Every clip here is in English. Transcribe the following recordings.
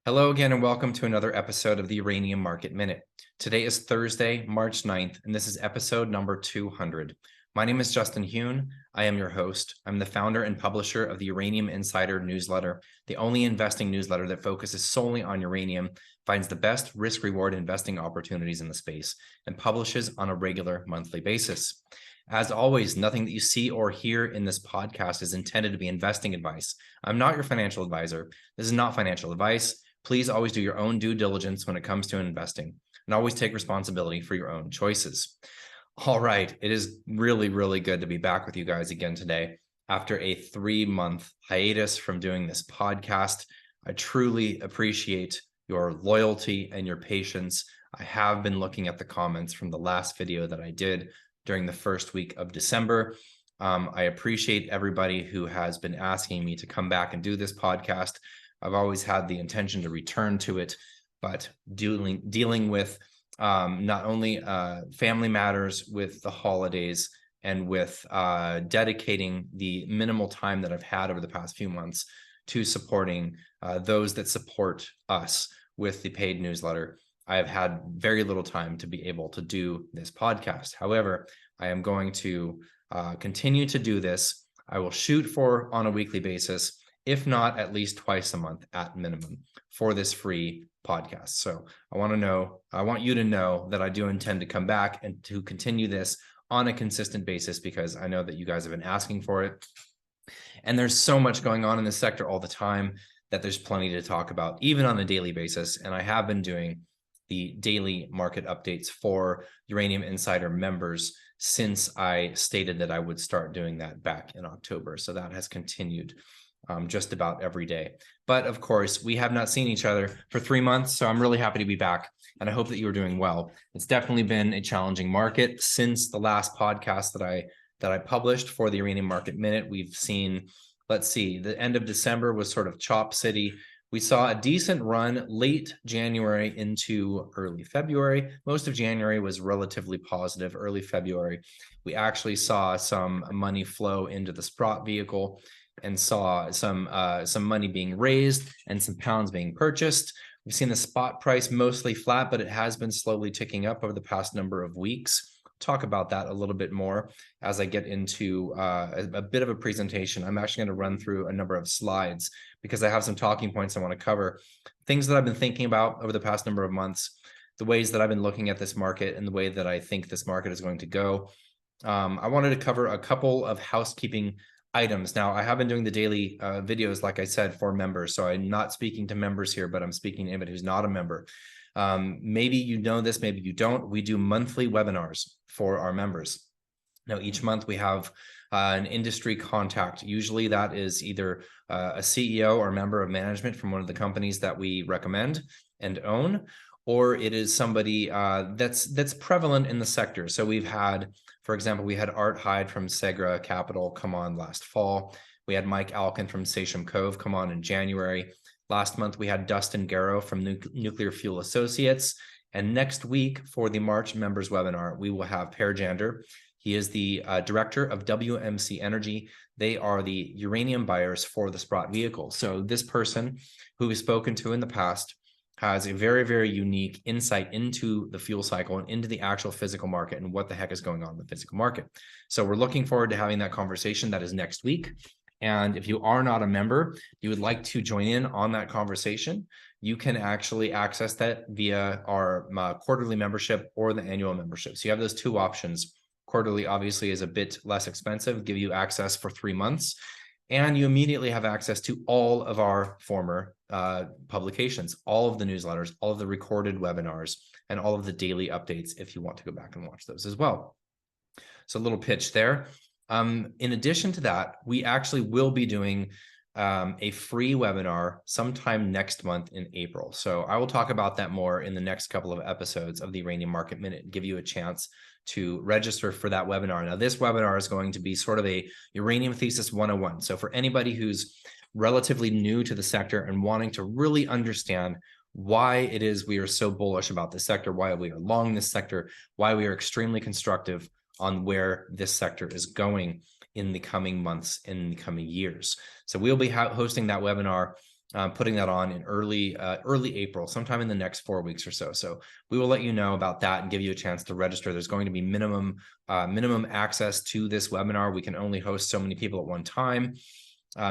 Hello again, and welcome to another episode of the Uranium Market Minute. Today is Thursday, March 9th, and this is episode number 200. My name is Justin Huhn. I am your host. I'm the founder and publisher of the Uranium Insider Newsletter, the only investing newsletter that focuses solely on uranium, finds the best risk-reward investing opportunities in the space, and publishes on a regular monthly basis. As always, nothing that you see or hear in this podcast is intended to be investing advice. I'm not your financial advisor. This is not financial advice. Please always do your own due diligence when it comes to investing, and always take responsibility for your own choices. All right, it is really, really good to be back with you guys again today after a 3-month hiatus from doing this podcast. I truly appreciate your loyalty and your patience. I have been looking at the comments from the last video that I did during the first week of December. I appreciate everybody who has been asking me to come back and do this podcast. I've always had the intention to return to it, but dealing with not only family matters with the holidays and with dedicating the minimal time that I've had over the past few months to supporting those that support us with the paid newsletter, I have had very little time to be able to do this podcast. However, I am going to continue to do this. I will shoot for on a weekly basis, if not at least twice a month at minimum, for this free podcast. So I want you to know that I do intend to come back and to continue this on a consistent basis, because I know that you guys have been asking for it. And there's so much going on in this sector all the time that there's plenty to talk about, even on a daily basis. And I have been doing the daily market updates for Uranium Insider members since I stated that I would start doing that back in October. So that has continued just about every day. But of course, we have not seen each other for 3 months, so I'm really happy to be back, and I hope that you are doing well. It's definitely been a challenging market since the last podcast that I published for the Uranium Market Minute. We've seen, let's see, the end of December was sort of chop city. We saw a decent run late January into early February. Most of January was relatively positive. Early February, we actually saw some money flow into the Sprott vehicle and saw some money being raised and some pounds being purchased. We've seen the spot price mostly flat, but it has been slowly ticking up over the past number of weeks. Talk about that a little bit more as I get into a bit of a presentation. I'm actually going to run through a number of slides because I have some talking points I want to cover, things that I've been thinking about over the past number of months, the ways that I've been looking at this market and the way that I think this market is going to go. I wanted to cover a couple of housekeeping items. Now, I have been doing the daily videos, like I said, for members. So I'm not speaking to members here, but I'm speaking to anybody who's not a member. Maybe you know this, maybe you don't. We do monthly webinars for our members. Now, each month we have an industry contact. Usually that is either a CEO or a member of management from one of the companies that we recommend and own, or it is somebody that's prevalent in the sector. So we've had, for example, we had Art Hyde from Segra Capital come on last fall. We had Mike Alkin from Sachem Cove come on in January. Last month, we had Dustin Garrow from Nuclear Fuel Associates. And next week for the March members webinar, we will have Per Jander. He is the director of WMC Energy. They are the uranium buyers for the Sprott vehicle. So this person who we've spoken to in the past has a very, very unique insight into the fuel cycle and into the actual physical market and what the heck is going on in the physical market. So we're looking forward to having that conversation. That is next week. And if you are not a member, you would like to join in on that conversation, you can actually access that via our quarterly membership or the annual membership. So you have those two options. Quarterly obviously is a bit less expensive, give you access for 3 months. And you immediately have access to all of our former publications, all of the newsletters, all of the recorded webinars, and all of the daily updates if you want to go back and watch those as well. So a little pitch there. In addition to that, we actually will be doing a free webinar sometime next month in April. So I will talk about that more in the next couple of episodes of the Uranium Market Minute and give you a chance to register for that webinar. Now, this webinar is going to be sort of a Uranium Thesis 101. So for anybody who's relatively new to the sector and wanting to really understand why it is we are so bullish about this sector, why we are long this sector, why we are extremely constructive on where this sector is going in the coming months, in the coming years. So we'll be hosting that webinar putting that on in early April, sometime in the next 4 weeks or so. So we will let you know about that and give you a chance to register. There's going to be minimum access to this webinar. We can only host so many people at one time.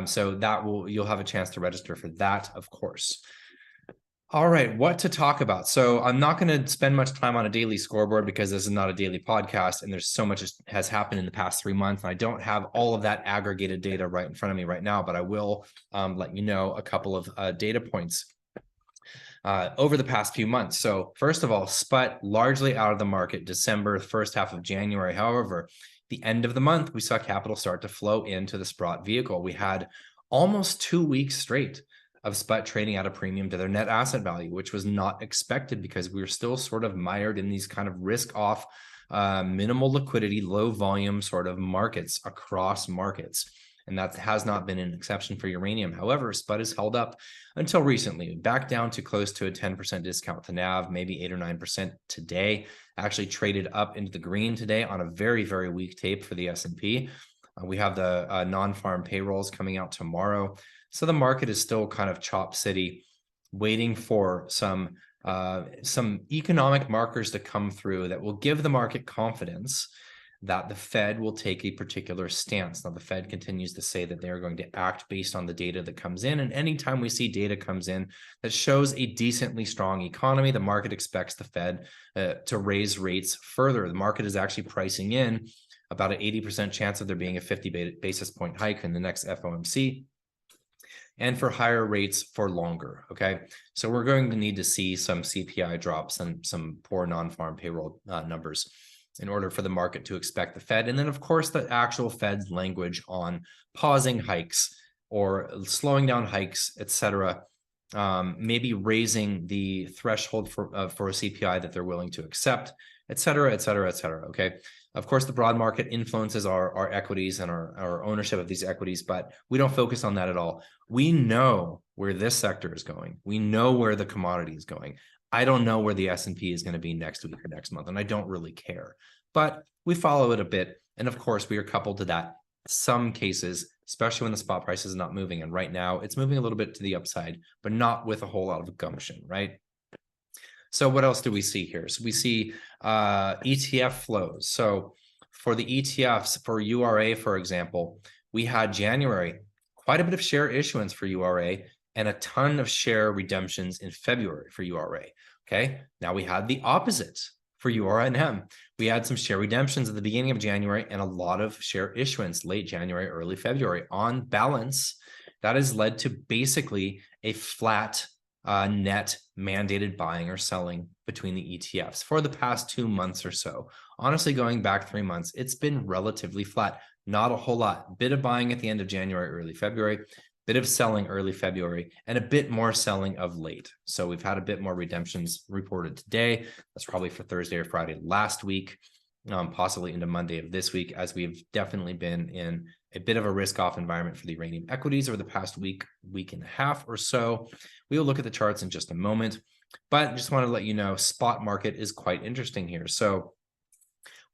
So you'll have a chance to register for that, of course. All right, what to talk about? So I'm not going to spend much time on a daily scoreboard because this is not a daily podcast and there's so much has happened in the past 3 months. And I don't have all of that aggregated data right in front of me right now, but I will let you know a couple of data points over the past few months. So first of all, SPUT largely out of the market December, first half of January. However, the end of the month, we saw capital start to flow into the Sprott vehicle. We had almost 2 weeks straight of SPUT trading at a premium to their net asset value, which was not expected because we were still sort of mired in these kind of risk off, minimal liquidity, low volume sort of markets across markets. And that has not been an exception for uranium. However, SPUT has held up until recently, back down to close to a 10% discount to NAV, maybe 8 or 9% today. Actually traded up into the green today on a very, very weak tape for the S&P. We have the non-farm payrolls coming out tomorrow. So the market is still kind of chop city, waiting for some economic markers to come through that will give the market confidence that the Fed will take a particular stance. Now, the Fed continues to say that they're going to act based on the data that comes in. And anytime we see data comes in that shows a decently strong economy, the market expects the Fed to raise rates further. The market is actually pricing in about an 80% chance of there being a 50 basis point hike in the next FOMC, and for higher rates for longer, okay? So we're going to need to see some CPI drops and some poor non-farm payroll numbers in order for the market to expect the Fed. And then, of course, the actual Fed's language on pausing hikes or slowing down hikes, et cetera, maybe raising the threshold for a CPI that they're willing to accept, et cetera, et cetera, et cetera, okay? Of course, the broad market influences our equities and our ownership of these equities, but we don't focus on that at all. We know where this sector is going. We know where the commodity is going. I don't know where the S&P is going to be next week or next month, and I don't really care. But we follow it a bit, and of course, we are coupled to that. Some cases, especially when the spot price is not moving, and right now it's moving a little bit to the upside, but not with a whole lot of gumption, right? So what else do we see here? So we see ETF flows. So for the ETFs, for URA, for example, we had January, quite a bit of share issuance for URA and a ton of share redemptions in February for URA, okay? Now we had the opposite for URNM. We had some share redemptions at the beginning of January and a lot of share issuance late January, early February. On balance, that has led to basically a flat net mandated buying or selling between the ETFs for the past 2 months or so. Honestly, going back 3 months, it's been relatively flat. Not a whole lot. Bit of buying at the end of January, early February, bit of selling early February, and a bit more selling of late. So we've had a bit more redemptions reported today. That's probably for Thursday or Friday last week, possibly into Monday of this week, as we've definitely been in a bit of a risk-off environment for the uranium equities over the past week and a half or so. We will look at the charts in just a moment, but just want to let you know, spot market is quite interesting here. So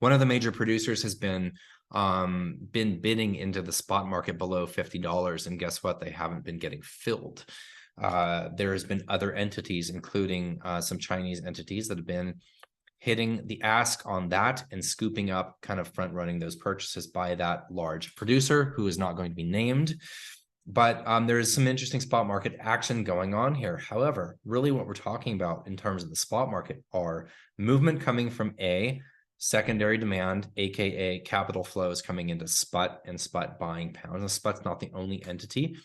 one of the major producers has been bidding into the spot market below $50, and guess what? They haven't been getting filled. There has been other entities, including some Chinese entities, that have been hitting the ask on that and scooping up, kind of front running those purchases by that large producer who is not going to be named. But there is some interesting spot market action going on here. However, really what we're talking about in terms of the spot market are movement coming from secondary demand, aka capital flows coming into SPUT and SPUT buying pounds. And SPUT's not the only entity,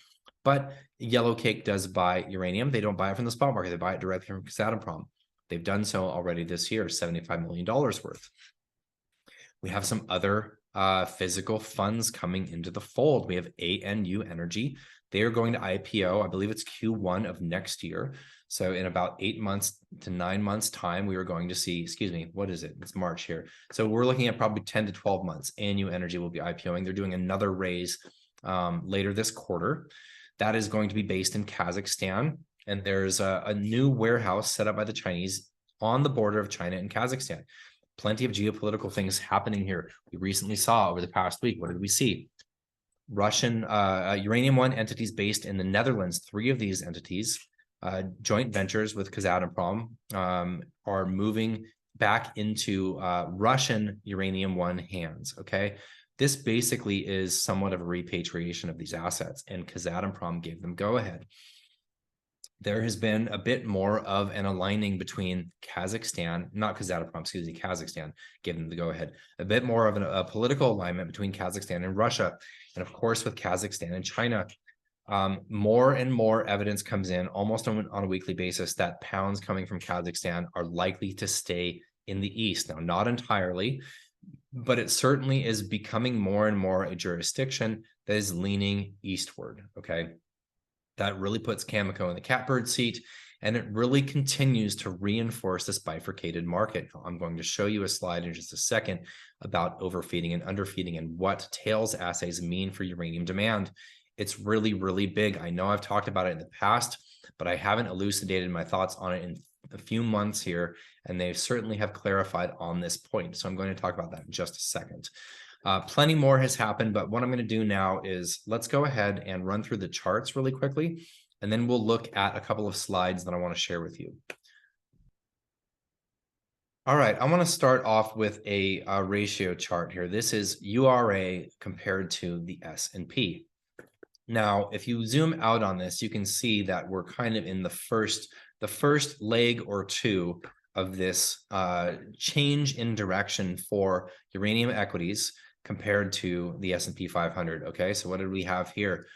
but Yellow Cake does buy uranium. They don't buy it from the spot market. They buy it directly from Kazatomprom. They've done so already this year, $75 million worth. We have some other physical funds coming into the fold. We have ANU Energy. They are going to IPO. I believe it's Q1 of next year. So in about 8 months to 9 months time, we are going to see, excuse me, what is it? It's March here. So we're looking at probably 10 to 12 months. ANU Energy will be IPOing. They're doing another raise later this quarter. That is going to be based in Kazakhstan. And there's a new warehouse set up by the Chinese on the border of China and Kazakhstan. Plenty of geopolitical things happening here. We recently saw over the past week, what did we see? Russian Uranium One entities based in the Netherlands. 3 of these entities, joint ventures with Kazatomprom, are moving back into Russian Uranium One hands. Okay, this basically is somewhat of a repatriation of these assets, and Kazatomprom gave them go ahead. There has been a bit more of an aligning between Kazakhstan, not Kazatomprom, excuse me, Kazakhstan gave them the go ahead, a bit more of a political alignment between Kazakhstan and Russia. And of course, with Kazakhstan and China, more and more evidence comes in almost on a weekly basis that pounds coming from Kazakhstan are likely to stay in the East. Now, not entirely, but it certainly is becoming more and more a jurisdiction that is leaning eastward, okay? That really puts Cameco in the catbird seat, and it really continues to reinforce this bifurcated market. I'm going to show you a slide in just a second about overfeeding and underfeeding and what tails assays mean for uranium demand. It's really, really big. I know I've talked about it in the past, but I haven't elucidated my thoughts on it in a few months here, and they certainly have clarified on this point. So I'm going to talk about that in just a second. Plenty more has happened, but what I'm going to do now is let's go ahead and run through the charts really quickly, and then we'll look at a couple of slides that I want to share with you. All right, I want to start off with a ratio chart here. This is URA compared to the S&P. Now, if you zoom out on this, you can see that we're kind of in the first leg or two of this change in direction for uranium equities compared to the S&P 500. Okay, so what did we have here?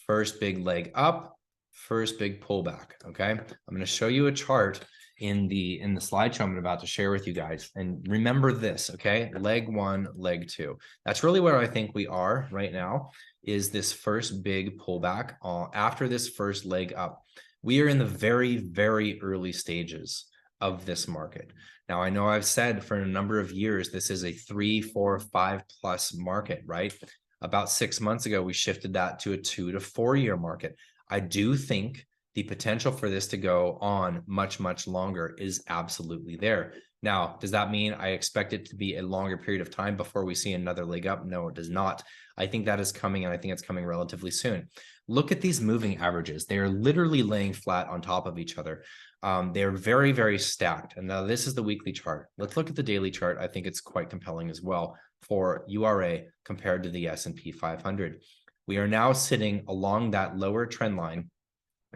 First big leg up, first big pullback. Okay, I'm going to show you a chart in the slideshow I'm about to share with you guys. And remember this, okay? Leg 1, leg 2. That's really where I think we are right now, is this first big pullback. After this first leg up, we are in the very, very early stages of this market. Now, I know I've said for a number of years, this is a 3, 4, 5+ market, right? About 6 months ago, we shifted that to a 2 to 4 year market. I do think the potential for this to go on much, much longer is absolutely there. Now, does that mean I expect it to be a longer period of time before we see another leg up? No, it does not. I think that is coming, and I think it's coming relatively soon. Look at these moving averages. They are literally laying flat on top of each other. They're very, very stacked. And now this is the weekly chart. Let's look at the daily chart. I think it's quite compelling as well for URA compared to the S&P 500. We are now sitting along that lower trend line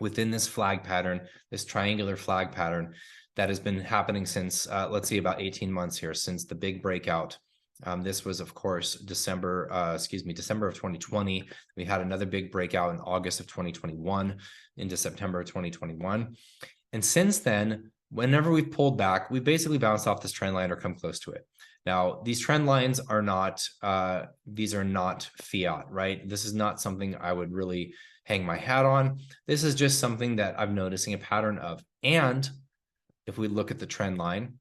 within this flag pattern, this triangular flag pattern that has been happening since, let's see, about 18 months here, since the big breakout. This was, of course, December of 2020. We had another big breakout in August of 2021 into September of 2021. And since then, whenever we've pulled back, we've basically bounced off this trend line or come close to it. Now, these trend lines are not, these are not fiat, right? This is not something I would really hang my hat on. This is just something that I'm noticing a pattern of. And if we look at the trend line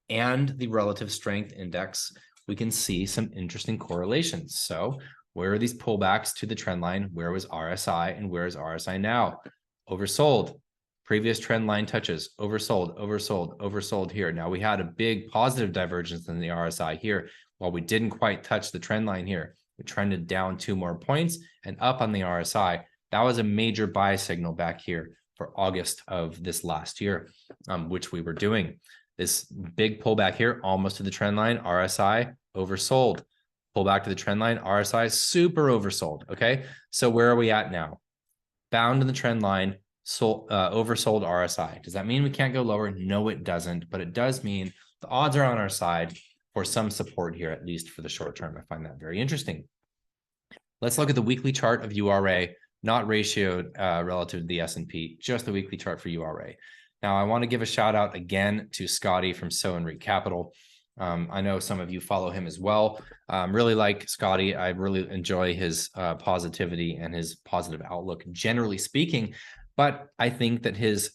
and the relative strength index, we can see some interesting correlations. So where are these pullbacks to the trend line? Where was RSI and where is RSI now? Oversold. Previous trend line touches, oversold, oversold, oversold here. Now we had a big positive divergence in the RSI here. While we didn't quite touch the trend line here, we trended down 2 more points and up on the RSI. That was a major buy signal back here for August of this last year, which we were doing. This big pullback here, almost to the trend line, RSI oversold. Pull back to the trend line, RSI super oversold. Okay, so where are we at now? Bound in the trend line. Oversold RSI. Does that mean we can't go lower? No, it doesn't, but it does mean the odds are on our side for some support here, at least for the short term. I find that very interesting. Let's look at the weekly chart of URA, not ratioed relative to the S&P, just the weekly chart for URA. Now, I want to give a shout out again to Scotty from So and Read Capital. I know some of you follow him as well. Really like Scotty. I really enjoy his positivity and his positive outlook, generally speaking. But I think that his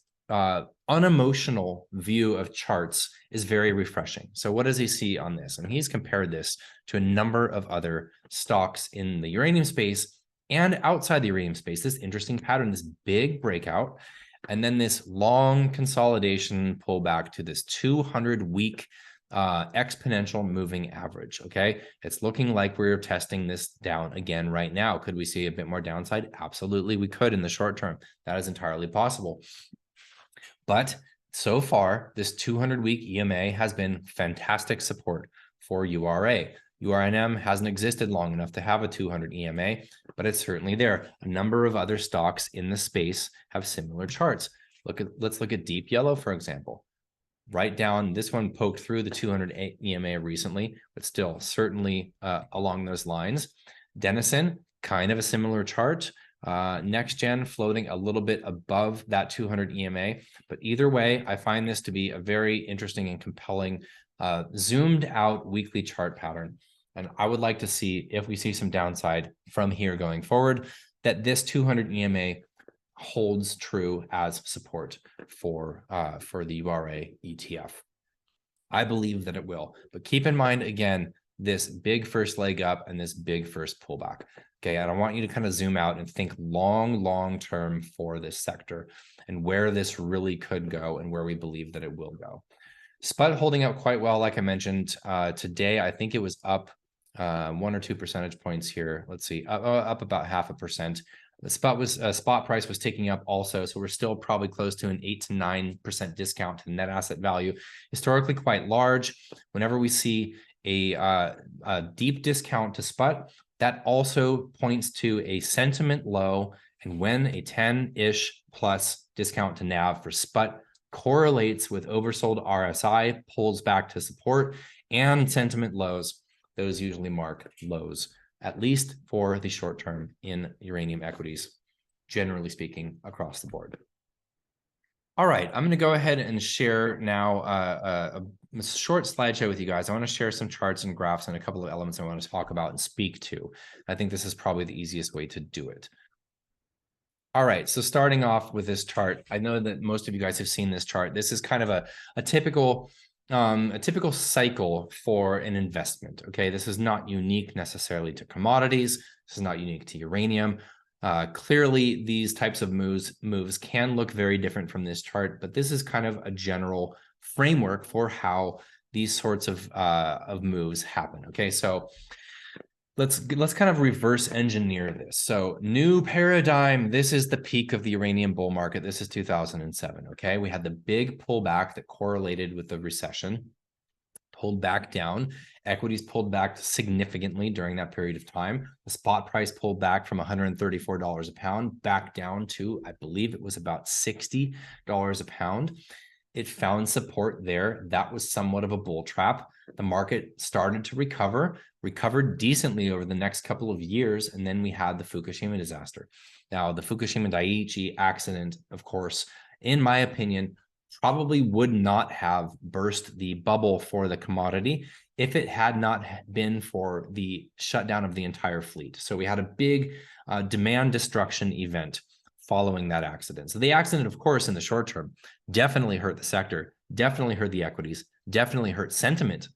unemotional view of charts is very refreshing. So what does he see on this? And he's compared this to a number of other stocks in the uranium space and outside the uranium space. This interesting pattern, this big breakout, and then this long consolidation pullback to this 200-week exponential moving average. Okay, it's looking like we're testing this down again right now. Could we see a bit more downside? Absolutely, we could in the short term. That is entirely possible. But so far, this 200-week EMA has been fantastic support for URA. URNM hasn't existed long enough to have a 200 EMA, but it's certainly there. A number of other stocks in the space have similar charts. Let's look at Deep Yellow, for example. Right down, this one poked through the 200 EMA recently, but still certainly along those lines. Denison, kind of a similar chart. Next Gen floating a little bit above that 200 EMA, but either way, I find this to be a very interesting and compelling zoomed out weekly chart pattern. And I would like to see, if we see some downside from here going forward, that this 200 EMA holds true as support for the URA ETF. I believe that it will, but keep in mind, again, this big first leg up and this big first pullback. Okay, and I want you to kind of zoom out and think long term for this sector and where this really could go and where we believe that it will go. SPUT holding up quite well, like I mentioned today. I think it was up 1 or 2 percentage points here. Let's see, up about 0.5%. The spot price was ticking up also, so we're still probably close to an 8 to 9% discount to net asset value. Historically quite large. Whenever we see a deep discount to SPUT, that also points to a sentiment low. And when a 10-ish plus discount to NAV for SPUT correlates with oversold RSI, pulls back to support, and sentiment lows, those usually mark lows, at least for the short term in uranium equities, generally speaking, across the board. All right, I'm going to go ahead and share now a short slideshow with you guys. I want to share some charts and graphs and a couple of elements I want to talk about and speak to. I think this is probably the easiest way to do it. All right, so starting off with this chart, I know that most of you guys have seen this chart. This is kind of a typical cycle for an investment. Okay, this is not unique necessarily to commodities. This is not unique to uranium. Clearly, these types of moves can look very different from this chart, but this is kind of a general framework for how these sorts of moves happen. Okay, so let's kind of reverse engineer this. So new paradigm, this is the peak of the uranium bull market. This is 2007, okay? We had the big pullback that correlated with the recession, pulled back down. Equities pulled back significantly during that period of time. The spot price pulled back from $134 a pound back down to, I believe it was about $60 a pound. It found support there. That was somewhat of a bull trap. The market started to recovered decently over the next couple of years, and then we had the Fukushima disaster. Now, the Fukushima Daiichi accident, of course, in my opinion, probably would not have burst the bubble for the commodity if it had not been for the shutdown of the entire fleet. So we had a big demand destruction event following that accident. So the accident, of course, in the short term, definitely hurt the sector, definitely hurt the equities, definitely hurt sentiment,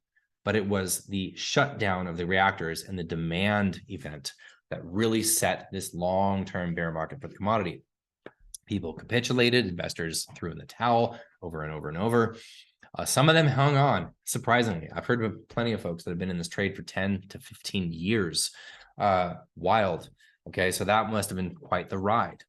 but it was the shutdown of the reactors and the demand event that really set this long-term bear market for the commodity. People capitulated, investors threw in the towel over and over and over. Some of them hung on, surprisingly. I've heard of plenty of folks that have been in this trade for 10 to 15 years. Wild. Okay, so that must have been quite the ride.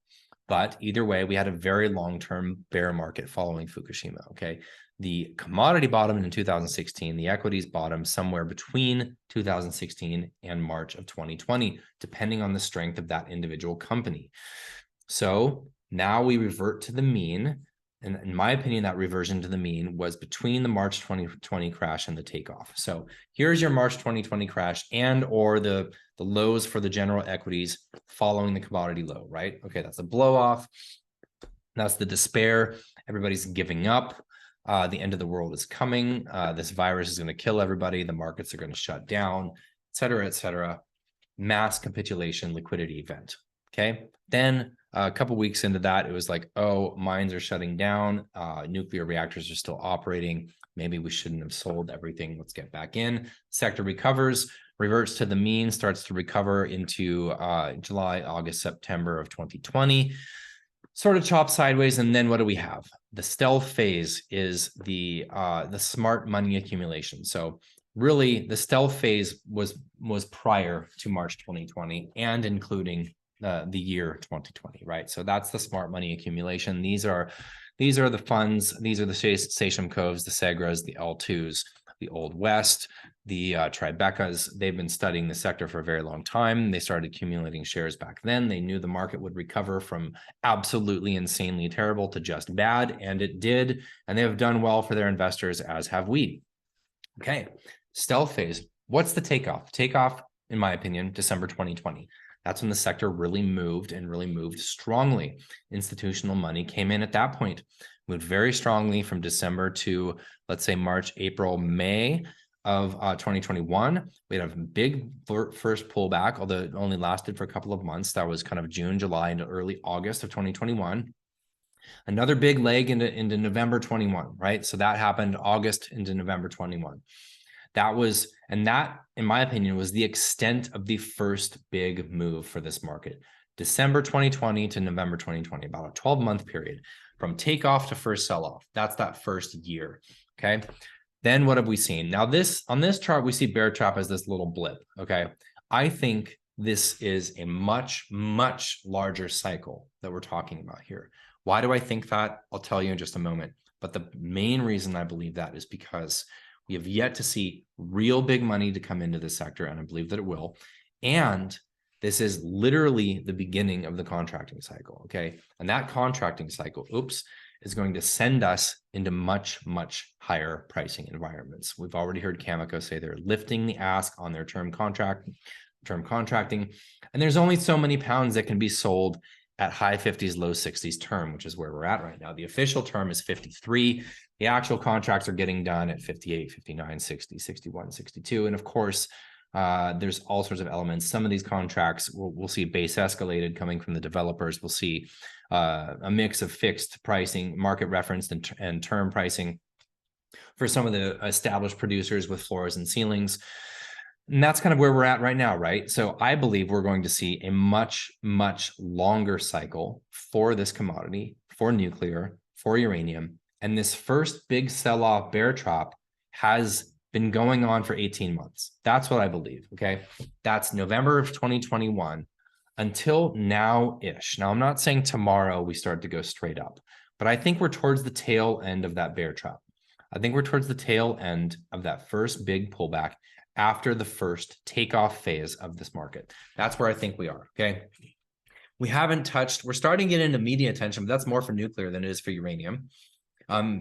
But either way, we had a very long-term bear market following Fukushima, okay? The commodity bottomed in 2016, the equities bottomed somewhere between 2016 and March of 2020, depending on the strength of that individual company. So now we revert to the mean. And in my opinion, that reversion to the mean was between the March 2020 crash and the takeoff. So here's your March 2020 crash and or the lows for the general equities following the commodity low, right? Okay, that's a blow off. That's the despair. Everybody's giving up. The end of the world is coming. This virus is going to kill everybody. The markets are going to shut down, et cetera, et cetera. Mass capitulation, liquidity event. Okay. Then a couple weeks into that, it was like, oh, mines are shutting down. Nuclear reactors are still operating. Maybe we shouldn't have sold everything. Let's get back in. Sector recovers, reverts to the mean, starts to recover into July, August, September of 2020. Sort of chop sideways. And then what do we have? the stealth phase is the smart money accumulation. So really, the stealth phase was prior to March 2020 and including the year 2020, right? So that's the smart money accumulation. These are the funds. These are the Sachem Coves, the Segras, the L2s, the Old West, the Tribecas. They've been studying the sector for a very long time. They started accumulating shares back then. They knew the market would recover from absolutely insanely terrible to just bad, and it did. And they have done well for their investors, as have we. Okay, stealth phase. What's the takeoff? Takeoff, in my opinion, December 2020. That's when the sector really moved and really moved strongly. Institutional money came in at that point, moved very strongly from December to, let's say, March, April, May of 2021. We had a big first pullback, although it only lasted for a couple of months. That was kind of June, July, into early August of 2021. Another big leg into November 21, right? So that happened August into November 21. That, in my opinion, was the extent of the first big move for this market. December 2020 to November 2020, about a 12-month period from takeoff to first sell-off. That's that first year, okay? Then what have we seen? Now on this chart, we see bear trap as this little blip, okay? I think this is a much, much larger cycle that we're talking about here. Why do I think that? I'll tell you in just a moment. But the main reason I believe that is because we have yet to see real big money to come into this sector, and I believe that it will. And this is literally the beginning of the contracting cycle, okay? And that contracting cycle, is going to send us into much, much higher pricing environments. We've already heard Cameco say they're lifting the ask on their term contracting, and there's only so many pounds that can be sold at high 50s, low 60s term, which is where we're at right now. The official term is 53. The actual contracts are getting done at 58, 59, 60, 61, 62. And of course, there's all sorts of elements. Some of these contracts we'll see base escalated coming from the developers. We'll see a mix of fixed pricing, market referenced, and term pricing for some of the established producers with floors and ceilings. And that's kind of where we're at right now, right? So I believe we're going to see a much, much longer cycle for this commodity, for nuclear, for uranium. And this first big sell-off bear trap has been going on for 18 months. That's what I believe, okay? That's November of 2021 until now-ish. Now, I'm not saying tomorrow we start to go straight up, but I think we're towards the tail end of that bear trap. I think we're towards the tail end of that first big pullback after the first takeoff phase of this market. That's where I think we are, okay? We're starting to get into media attention, but that's more for nuclear than it is for uranium.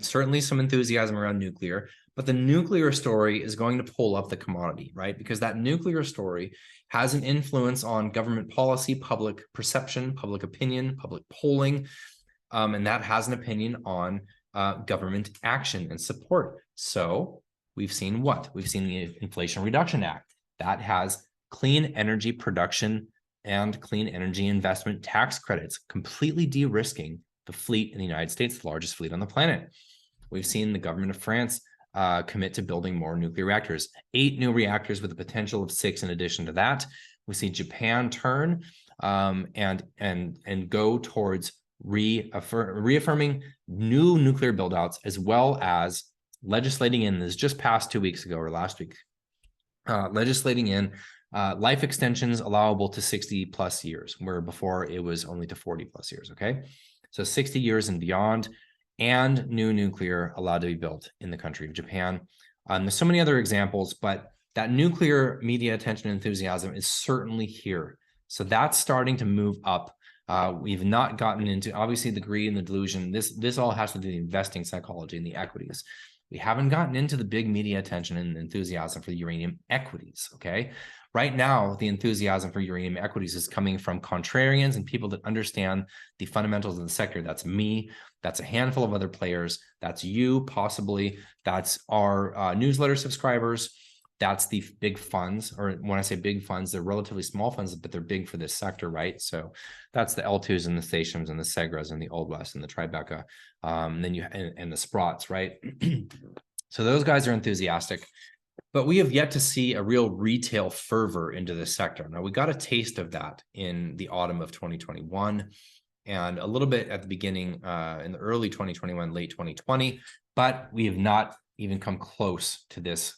Certainly some enthusiasm around nuclear, but the nuclear story is going to pull up the commodity, right? Because that nuclear story has an influence on government policy, public perception, public opinion, public polling, and that has an opinion on government action and support. So we've seen what? We've seen the Inflation Reduction Act. That has clean energy production and clean energy investment tax credits, completely de-risking the fleet in the United States, the largest fleet on the planet. We've seen the government of France commit to building more nuclear reactors, 8 new reactors with a potential of 6 in addition to that. We see Japan turn and go towards reaffirming new nuclear buildouts, as well as legislating in this just passed 2 weeks ago or last week, legislating in life extensions allowable to 60 plus years, where before it was only to 40 plus years, okay? So 60 years and beyond, and new nuclear allowed to be built in the country of Japan. There's so many other examples, but that nuclear media attention and enthusiasm is certainly here. So that's starting to move up. We've not gotten into, obviously, the greed and the delusion. This all has to do with the investing psychology and the equities. We haven't gotten into the big media attention and enthusiasm for the uranium equities, okay? Right now, the enthusiasm for uranium equities is coming from contrarians and people that understand the fundamentals of the sector. That's me. That's a handful of other players. That's you, possibly. That's our newsletter subscribers. That's the big funds, or when I say big funds, they're relatively small funds, but they're big for this sector, right? So that's the L2s and the Sachems and the Segras and the Old West and the Tribeca, then you and the Sprots, right? So those guys are enthusiastic, but we have yet to see a real retail fervor into this sector. Now, we got a taste of that in the autumn of 2021. and a little bit at the beginning in the early 2021, late 2020, but we have not even come close to this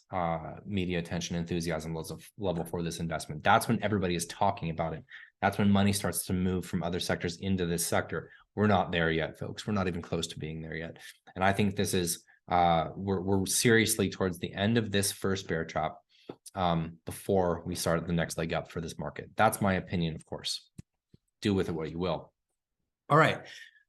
media attention enthusiasm level for this investment. That's when everybody is talking about it. That's when money starts to move from other sectors into this sector. We're not there yet, folks. We're not even close to being there yet. And I think this is, we're seriously towards the end of this first bear trap before we start the next leg up for this market. That's my opinion, of course. Do with it what you will. All right.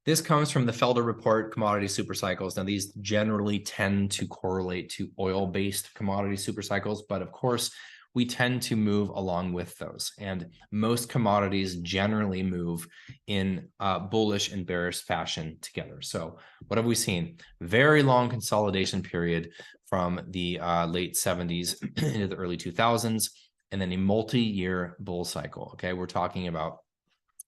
This comes from the Felder report, commodity super cycles. Now, these generally tend to correlate to oil-based commodity super cycles, but of course, we tend to move along with those. And most commodities generally move in bullish and bearish fashion together. So what have we seen? Very long consolidation period from the late 70s into the early 2000s, and then a multi-year bull cycle. Okay, we're talking about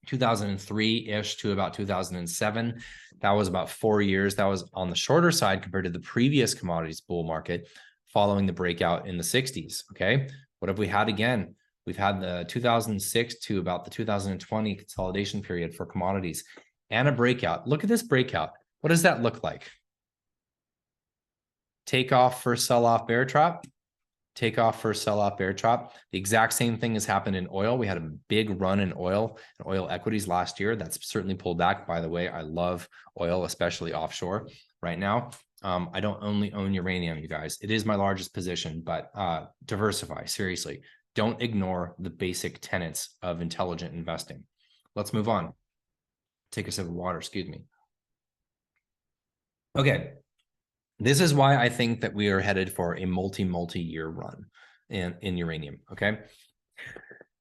2003-ish to about 2007. That was about 4 years. That was on the shorter side compared to the previous commodities bull market following the breakout in the 60s. Okay, what have we had again? We've had the 2006 to about the 2020 consolidation period for commodities and a breakout. Look at this breakout. What does that look like? Takeoff for sell-off bear trap. Takeoff for sell-off bear trap. The exact same thing has happened in oil. We had a big run in oil and oil equities last year. That's certainly pulled back. By the way, I love oil, especially offshore right now. I don't only own uranium, you guys. It is my largest position, but diversify, seriously. Don't ignore the basic tenets of intelligent investing. Let's move on. Take a sip of water, excuse me. Okay. This is why I think that we are headed for a multi-year run in uranium, okay?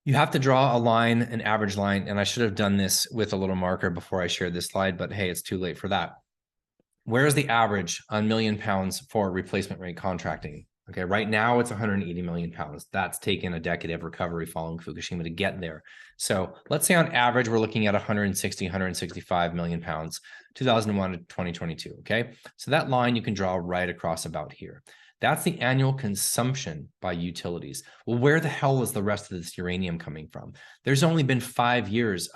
You have to draw a line, an average line, and I should have done this with a little marker before I shared this slide, but hey, it's too late for that. Where is the average on million pounds for replacement rate contracting? Okay, right now it's 180 million pounds. That's taken a decade of recovery following Fukushima to get there. So let's say on average, we're looking at 160, 165 million pounds, 2001 to 2022, okay? So that line you can draw right across about here. That's the annual consumption by utilities. Well, where the hell is the rest of this uranium coming from? There's only been 5 years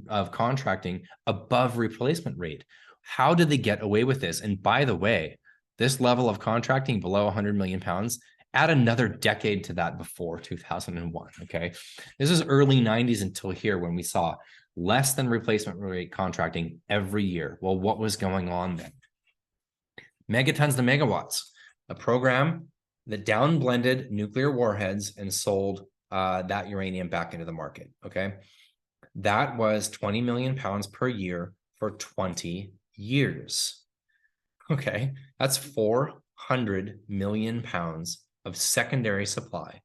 of contracting above replacement rate. How did they get away with this? And by the way, this level of contracting below 100 million pounds, add another decade to that before 2001, okay? This is early 90s until here when we saw less than replacement rate contracting every year. Well, what was going on then? Megatons to megawatts, a program that down-blended nuclear warheads and sold that uranium back into the market, okay? That was 20 million pounds per year for 20 years. Okay, that's 400 million pounds of secondary supply.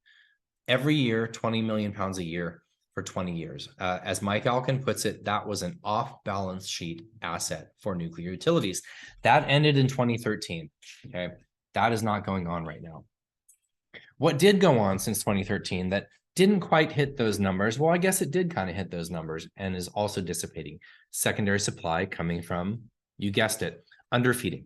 Every year, 20 million pounds a year for 20 years. As Mike Alkin puts it, that was an off-balance sheet asset for nuclear utilities. That ended in 2013, okay? That is not going on right now. What did go on since 2013 that didn't quite hit those numbers? Well, I guess it did kind of hit those numbers and is also dissipating. Secondary supply coming from, you guessed it, underfeeding.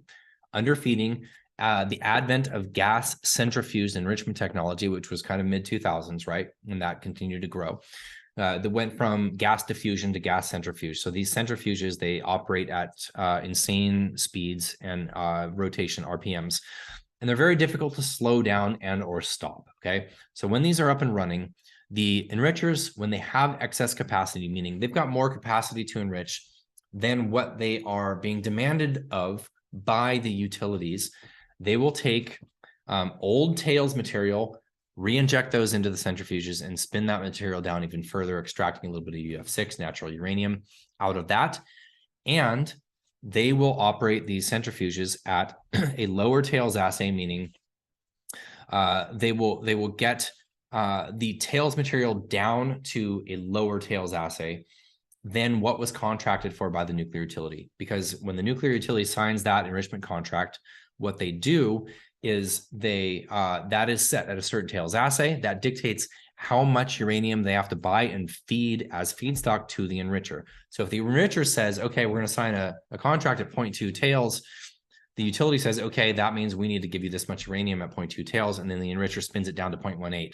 Underfeeding, the advent of gas centrifuge enrichment technology, which was kind of mid-2000s, right? And that continued to grow. That went from gas diffusion to gas centrifuge. So these centrifuges, they operate at insane speeds and rotation RPMs. And they're very difficult to slow down and or stop, okay? So when these are up and running, the enrichers, when they have excess capacity, meaning they've got more capacity to enrich than what they are being demanded of by the utilities, they will take old tails material, re-inject those into the centrifuges and spin that material down even further, extracting a little bit of UF6, natural uranium, out of that. And they will operate these centrifuges at a lower tails assay, meaning they will get the tails material down to a lower tails assay than what was contracted for by the nuclear utility. Because when the nuclear utility signs that enrichment contract, what they do is they that is set at a certain tails assay that dictates how much uranium they have to buy and feed as feedstock to the enricher. So if the enricher says, okay, we're going to sign a contract at 0.2 tails, the utility says, okay, that means we need to give you this much uranium at 0.2 tails, and then the enricher spins it down to 0.18.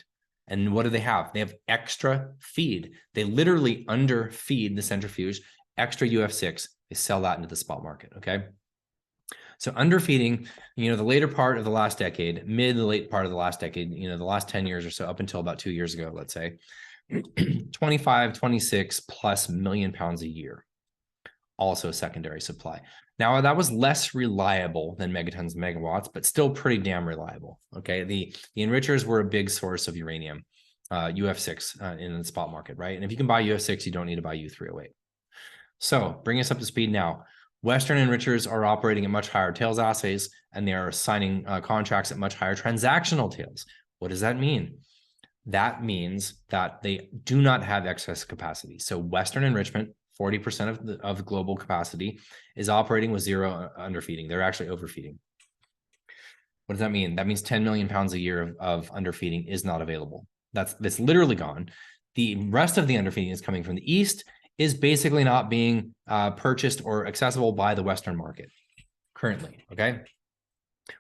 And what do they have? They have extra feed. They literally underfeed the centrifuge extra UF6, they sell that into the spot market, okay? So underfeeding, the later part of the last decade, mid to late part of the last decade, the last 10 years or so, up until about 2 years ago, let's say, 25, 26 plus million pounds a year, also secondary supply. Now, that was less reliable than megatons and megawatts, but still pretty damn reliable, okay? The enrichers were a big source of uranium, UF6 in the spot market, right? And if you can buy UF6, you don't need to buy U308. So bring us up to speed now. Western enrichers are operating at much higher tails assays, and they are signing contracts at much higher transactional tails. What does that mean? That means that they do not have excess capacity. So Western enrichment, 40% of global capacity, is operating with zero underfeeding. They're actually overfeeding. What does that mean? That means 10 million pounds a year of underfeeding is not available. That's literally gone. The rest of the underfeeding is coming from the East, is basically not being purchased or accessible by the Western market currently, okay?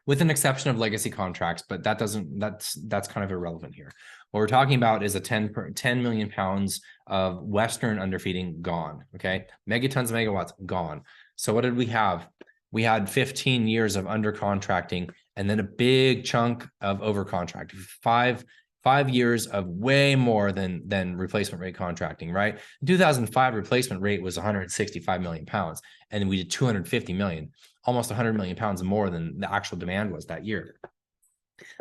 With an exception of legacy contracts, but that's kind of irrelevant here. What we're talking about is a 10 million pounds of Western underfeeding gone, okay? Megatons, megawatts, gone. So what did we have? We had 15 years of under-contracting and then a big chunk of over-contract, five years of way more than replacement rate contracting, right? In 2005, replacement rate was 165 million pounds, and we did 250 million, almost 100 million pounds more than the actual demand was that year.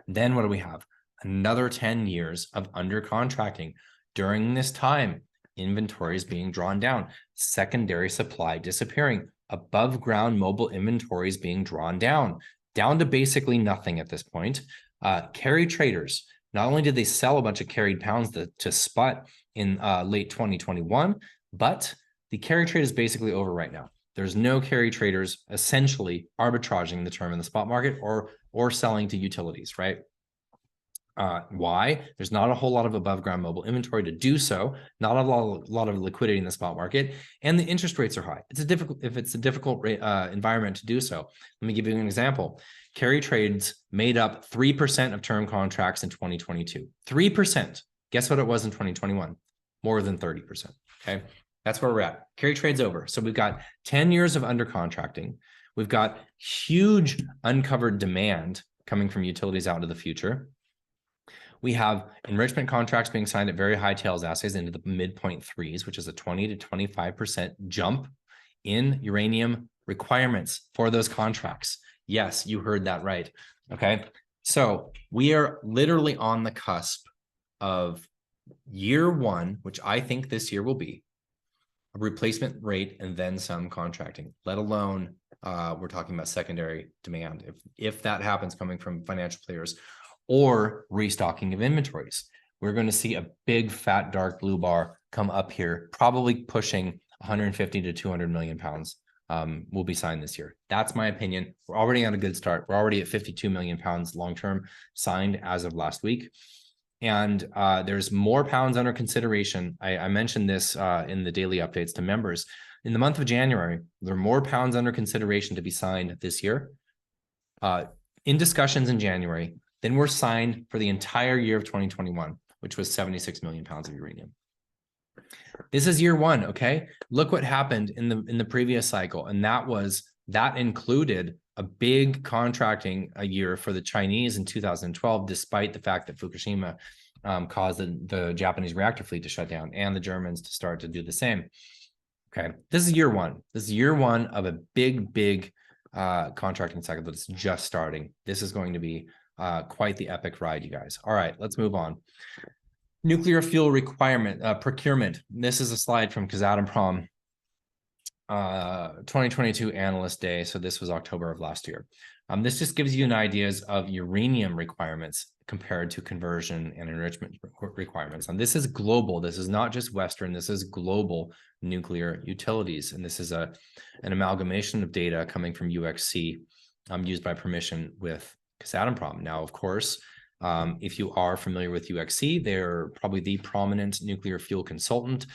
Then what do we have? Another 10 years of under contracting. During this time, inventories being drawn down, secondary supply disappearing, above ground mobile inventories being drawn down to basically nothing at this point. Carry traders, not only did they sell a bunch of carried pounds to spot in late 2021, but the carry trade is basically over right now. There's no carry traders essentially arbitraging the term in the spot market or selling to utilities, right? Why? There's not a whole lot of above ground mobile inventory to do so, not a lot of liquidity in the spot market, and the interest rates are high. It's a difficult environment to do so. Let me give you an example. Carry trades made up 3% of term contracts in 2022. 3%. Guess what it was in 2021? More than 30%. Okay. That's where we're at. Carry trade's over. So we've got 10 years of under contracting. We've got huge uncovered demand coming from utilities out into the future. We have enrichment contracts being signed at very high tails assays into the midpoint threes, which is a 20 to 25% jump in uranium requirements for those contracts. Yes, you heard that right. Okay. So we are literally on the cusp of year one, which I think this year will be a replacement rate and then some contracting, let alone we're talking about secondary demand. If that happens coming from financial players or restocking of inventories, we're going to see a big fat dark blue bar come up here, probably pushing 150 to 200 million pounds will be signed this year. That's my opinion. We're already on a good start. We're already at 52 million pounds long-term signed as of last week. And there's more pounds under consideration. I mentioned this in the daily updates to members. In the month of January, there are more pounds under consideration to be signed this year. In discussions in January, then were signed for the entire year of 2021, which was 76 million pounds of uranium. This is year one, okay? Look what happened in the previous cycle, and that included a big contracting a year for the Chinese in 2012, despite the fact that Fukushima caused the Japanese reactor fleet to shut down and the Germans to start to do the same. Okay, this is year one. This is year one of a big contracting cycle that's just starting. This is going to be quite the epic ride, you guys. All right, let's move on. Nuclear fuel requirement procurement. This is a slide from Kazatomprom 2022 Analyst Day. So this was October of last year. This just gives you an idea of uranium requirements compared to conversion and enrichment requirements. And this is global. This is not just Western. This is global nuclear utilities. And this is an amalgamation of data coming from UxC used by permission with Kazatomprom. Now, of course, if you are familiar with UxC, they're probably the prominent nuclear fuel consultant.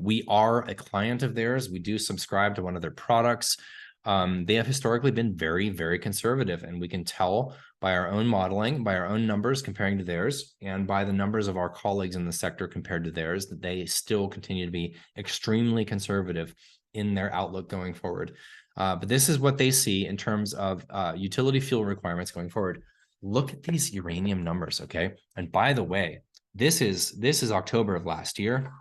We are a client of theirs. We do subscribe to one of their products. They have historically been very conservative, and we can tell by our own modeling, by our own numbers comparing to theirs, and by the numbers of our colleagues in the sector compared to theirs, that they still continue to be extremely conservative in their outlook going forward. But this is what they see in terms of utility fuel requirements going forward. Look at these uranium numbers, okay? And by the way, this is October of last year.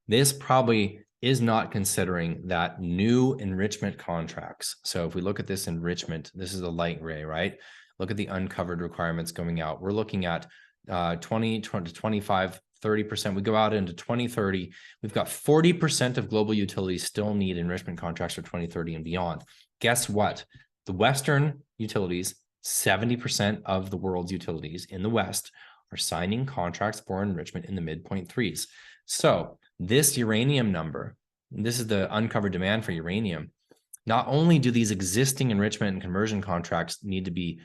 This probably is not considering that new enrichment contracts. So if we look at this enrichment, this is a light gray, right? Look at the uncovered requirements going out. We're looking at 20 to 25, 30%. We go out into 2030. We've got 40% of global utilities still need enrichment contracts for 2030 and beyond. Guess what? The Western utilities, 70% of the world's utilities in the West are signing contracts for enrichment in the mid-0.3s. So this uranium number, this is the uncovered demand for uranium. Not only do these existing enrichment and conversion contracts need to be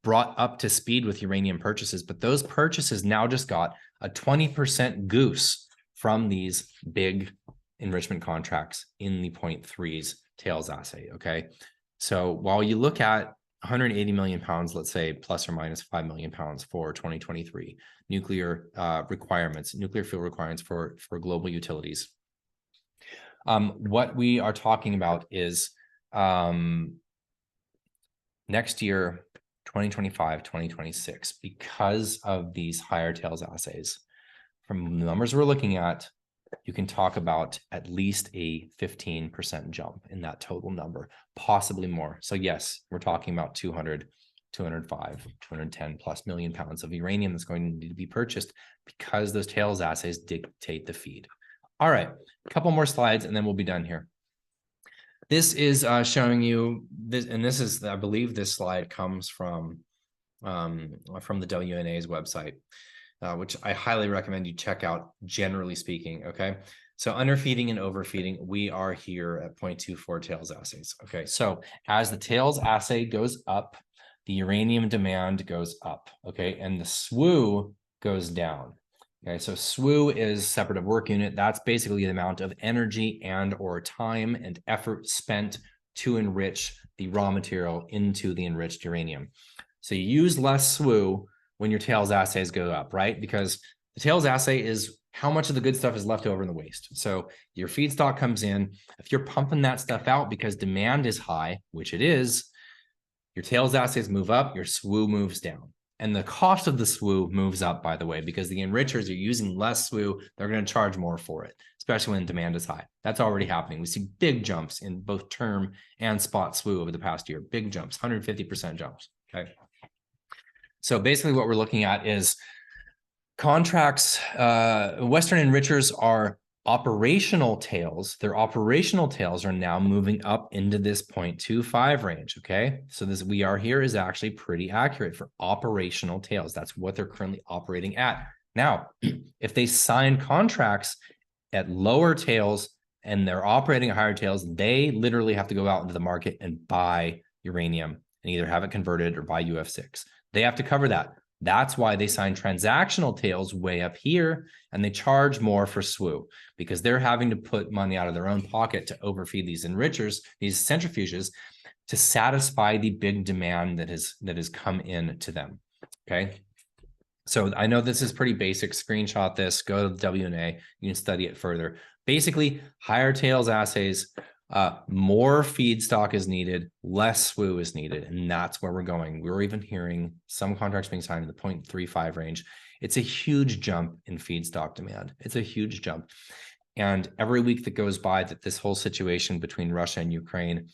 brought up to speed with uranium purchases, but those purchases now just got a 20% goose from these big enrichment contracts in the 0.3s tails assay, okay? So while you look at 180 million pounds, let's say plus or minus 5 million pounds for 2023, nuclear requirements, nuclear fuel requirements for global utilities. What we are talking about is next year, 2025, 2026, because of these higher tails assays. From the numbers we're looking at, you can talk about at least a 15% jump in that total number, possibly more. So yes, we're talking about 200, 205, 210 plus million pounds of uranium that's going to need to be purchased because those tails assays dictate the feed. All right, a couple more slides and then we'll be done here. This is showing you this, and this is, I believe this slide comes from the WNA's website, which I highly recommend you check out, generally speaking, okay? So underfeeding and overfeeding, we are here at 0.24 tails assays, okay? So as the tails assay goes up, the uranium demand goes up, okay? And the SWU goes down. Okay, so SWU is separative work unit. That's basically the amount of energy and or time and effort spent to enrich the raw material into the enriched uranium. So you use less SWU when your tails assays go up, right? Because the tails assay is how much of the good stuff is left over in the waste. So your feedstock comes in. If you're pumping that stuff out because demand is high, which it is, your tails assays move up, your SWU moves down. And the cost of the SWU moves up, by the way, because the enrichers are using less SWU. They're going to charge more for it, especially when demand is high. That's already happening. We see big jumps in both term and spot SWU over the past year. Big jumps, 150% jumps. Okay. So basically what we're looking at is contracts. Western enrichers are operational tails. Their operational tails are now moving up into this 0.25 range, okay? So this we are here is actually pretty accurate for operational tails. That's what they're currently operating at. Now, if they sign contracts at lower tails and they're operating at higher tails, they literally have to go out into the market and buy uranium and either have it converted or buy UF6. They have to cover that. That's why they sign transactional tails way up here and they charge more for SWU because they're having to put money out of their own pocket to overfeed these enrichers, these centrifuges, to satisfy the big demand that has come in to them. Okay. So I know this is pretty basic. Screenshot this, go to the WNA, you can study it further. Basically, higher tails assays, more feedstock is needed, less SWU is needed, and that's where we're going. We're even hearing some contracts being signed in the 0.35 range. It's a huge jump in feedstock demand. It's a huge jump. And every week that goes by that this whole situation between Russia and Ukraine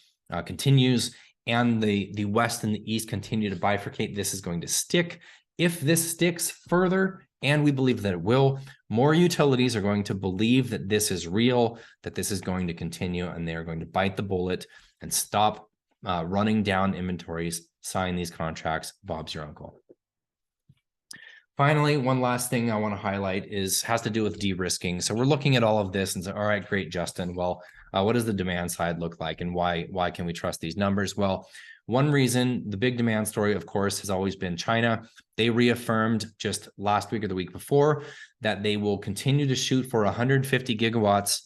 continues, and the West and the East continue to bifurcate, this is going to stick. If this sticks further, and we believe that it will, more utilities are going to believe that this is real, that this is going to continue, and they are going to bite the bullet and stop running down inventories, sign these contracts. Bob's your uncle. Finally, one last thing I want to highlight has to do with de-risking. So we're looking at all of this and say, all right, great, Justin. Well, what does the demand side look like, and why can we trust these numbers? Well, one reason, the big demand story, of course, has always been China. They reaffirmed just last week or the week before that they will continue to shoot for 150 gigawatts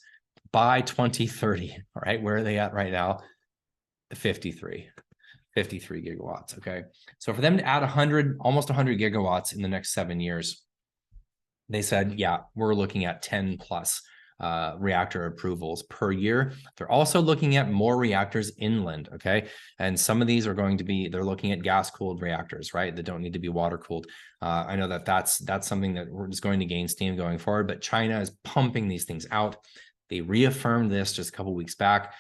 by 2030. All right, where are they at right now? 53 gigawatts, okay? So for them to add almost 100 gigawatts in the next 7 years, they said, yeah, we're looking at 10 plus reactor approvals per year. They're also looking at more reactors inland, okay? And some of these are going to be, they're looking at gas-cooled reactors, right? That don't need to be water-cooled. I know that that's something that is going to gain steam going forward, but China is pumping these things out. They reaffirmed this just a couple of weeks back.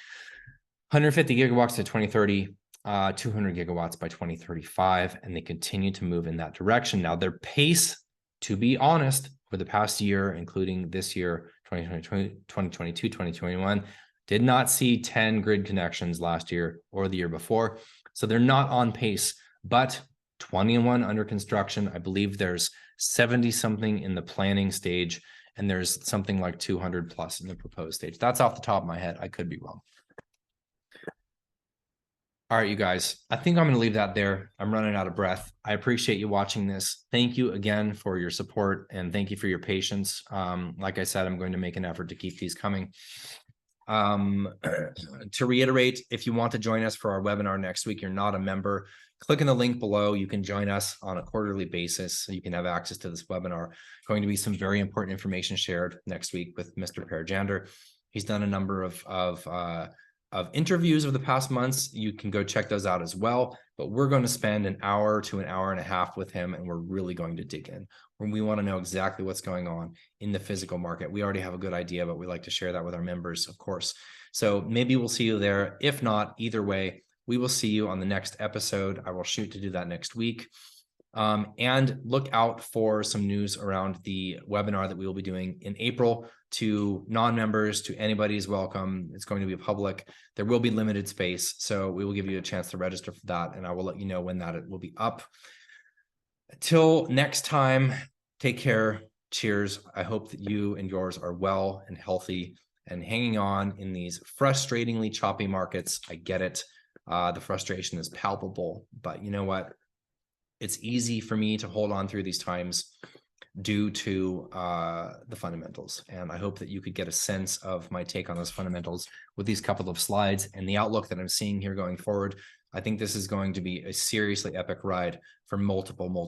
150 gigawatts to 2030, 200 gigawatts by 2035, and they continue to move in that direction. Now, their pace, to be honest, for the past year, including this year, 2022, 2021, did not see 10 grid connections last year or the year before. So they're not on pace, but 21 under construction. I believe there's 70 something in the planning stage, and there's something like 200 plus in the proposed stage. That's off the top of my head. I could be wrong. All right, you guys, I think I'm going to leave that there. I'm running out of breath. I appreciate you watching this. Thank you again for your support, and thank you for your patience. Like I said, I'm going to make an effort to keep these coming. To reiterate, if you want to join us for our webinar next week, you're not a member, click in the link below. You can join us on a quarterly basis so you can have access to this webinar. Going to be some very important information shared next week with Mr. Parajander. He's done a number of interviews over the past months. You can go check those out as well, but we're going to spend an hour to an hour and a half with him, and we're really going to dig in. We want to know exactly what's going on in the physical market. We already have a good idea, but we like to share that with our members, of course. So maybe we'll see you there. If not, either way, we will see you on the next episode. I will shoot to do that next week. And look out for some news around the webinar that we will be doing in April. To non-members, to anybody's welcome. It's going to be public. There will be limited space, so we will give you a chance to register for that, and I will let you know when that it will be up. Till next time, take care. Cheers. I hope that you and yours are well and healthy and hanging on in these frustratingly choppy markets. I get it. The frustration is palpable, but you know what? It's easy for me to hold on through these times due to the fundamentals. And I hope that you could get a sense of my take on those fundamentals with these couple of slides and the outlook that I'm seeing here going forward. I think this is going to be a seriously epic ride for multiple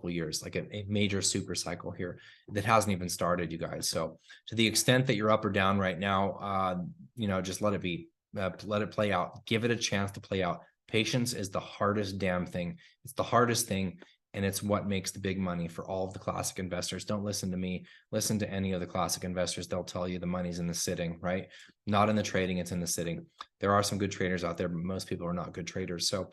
years, like a major super cycle here that hasn't even started, you guys. So to the extent that you're up or down right now, just let it be, let it play out, give it a chance to play out. Patience is the hardest damn thing. It's the hardest thing. And it's what makes the big money for all of the classic investors. Don't listen to me. Listen to any of the classic investors. They'll tell you the money's in the sitting, right? Not in the trading, it's in the sitting. There are some good traders out there, but most people are not good traders. So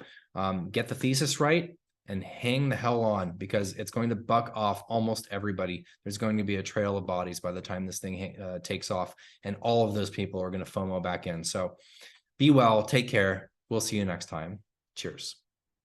get the thesis right and hang the hell on, because it's going to buck off almost everybody. There's going to be a trail of bodies by the time this thing takes off, and all of those people are going to FOMO back in. So be well, take care. We'll see you next time. Cheers.